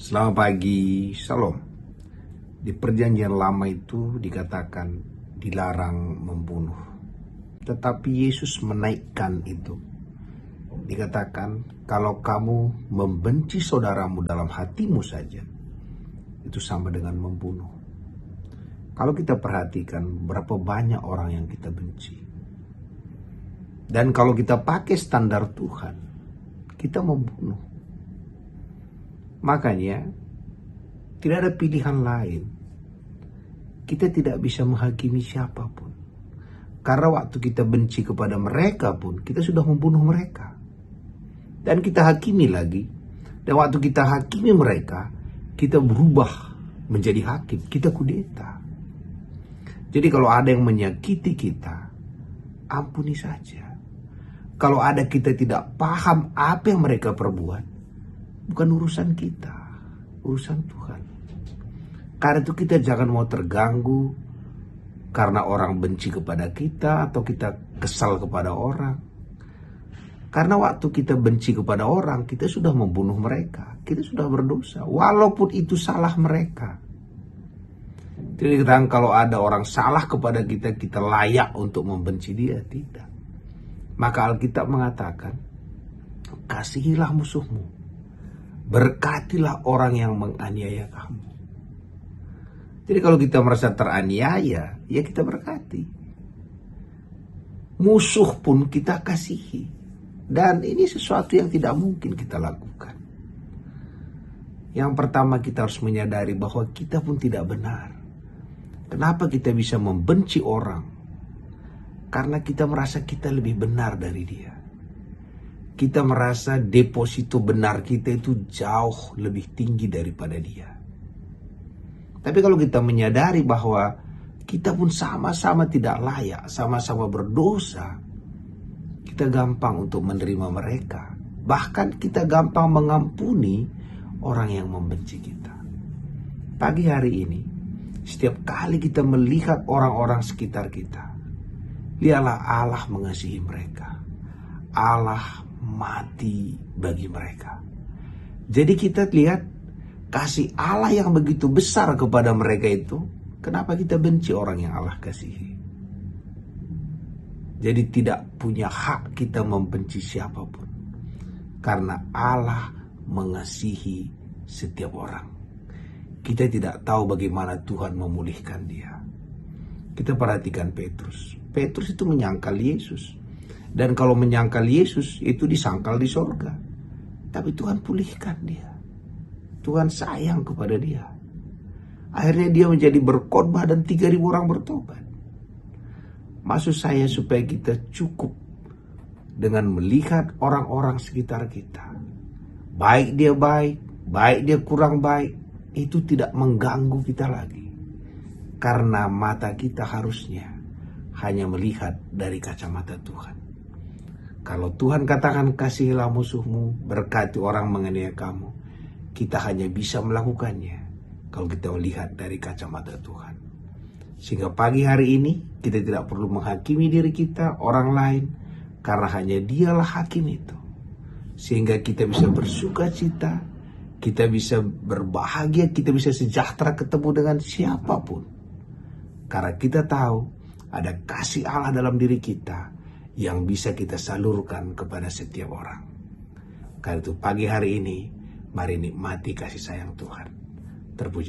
Selamat pagi, Shalom. Di perjanjian lama itu dikatakan dilarang membunuh. Tetapi Yesus menaikkan itu. Dikatakan kalau kamu membenci saudaramu dalam hatimu saja, itu sama dengan membunuh. Kalau kita perhatikan berapa banyak orang yang kita benci. Dan kalau kita pakai standar Tuhan, kita membunuh. Makanya tidak ada pilihan lain. Kita tidak bisa menghakimi siapapun. Karena waktu kita benci kepada mereka pun, kita sudah membunuh mereka. Dan kita hakimi lagi. Dan waktu kita hakimi mereka, kita berubah menjadi hakim. Kita kudeta. Jadi kalau ada yang menyakiti kita, ampuni saja. Kalau ada kita tidak paham apa yang mereka perbuat, bukan urusan kita, urusan Tuhan. Karena itu kita jangan mau terganggu karena orang benci kepada kita atau kita kesal kepada orang. Karena waktu kita benci kepada orang, kita sudah membunuh mereka. Kita sudah berdosa, walaupun itu salah mereka. Jadi kalau ada orang salah kepada kita, kita layak untuk membenci dia, tidak. Maka Alkitab mengatakan, kasihilah musuhmu. Berkatilah orang yang menganiaya kamu. Jadi kalau kita merasa teraniaya, ya kita berkati. Musuh pun kita kasihi. Dan ini sesuatu yang tidak mungkin kita lakukan. Yang pertama kita harus menyadari bahwa kita pun tidak benar. Kenapa kita bisa membenci orang? Karena kita merasa kita lebih benar dari dia. Kita merasa deposito benar kita itu jauh lebih tinggi daripada dia. Tapi kalau kita menyadari bahwa kita pun sama-sama tidak layak, sama-sama berdosa, kita gampang untuk menerima mereka. Bahkan kita gampang mengampuni orang yang membenci kita. Pagi hari ini, setiap kali kita melihat orang-orang sekitar kita, lihatlah Allah mengasihi mereka. Allah mati bagi mereka. Jadi kita lihat kasih Allah yang begitu besar kepada mereka itu. Kenapa kita benci orang yang Allah kasihi? Jadi tidak punya hak kita membenci siapapun. Karena Allah mengasihi setiap orang. Kita tidak tahu bagaimana Tuhan memulihkan dia. Kita perhatikan Petrus. Petrus itu menyangkal Yesus. Dan kalau menyangkal Yesus, itu disangkal di sorga. Tapi Tuhan pulihkan dia. Tuhan sayang kepada dia. Akhirnya dia menjadi berkhotbah dan 3.000 orang bertobat. Maksud saya supaya kita cukup dengan melihat orang-orang sekitar kita. Baik dia baik, baik dia kurang baik, itu tidak mengganggu kita lagi. Karena mata kita harusnya hanya melihat dari kacamata Tuhan. Kalau Tuhan katakan kasihilah musuhmu, berkati orang menganiaya kamu, kita hanya bisa melakukannya kalau kita melihat dari kacamata Tuhan. Sehingga pagi hari ini kita tidak perlu menghakimi diri kita, orang lain, karena hanya dialah hakim itu. Sehingga kita bisa bersuka cita, kita bisa berbahagia, kita bisa sejahtera ketemu dengan siapapun. Karena kita tahu ada kasih Allah dalam diri kita yang bisa kita salurkan kepada setiap orang. Karena itu pagi hari ini, mari nikmati kasih sayang Tuhan. Terpuji.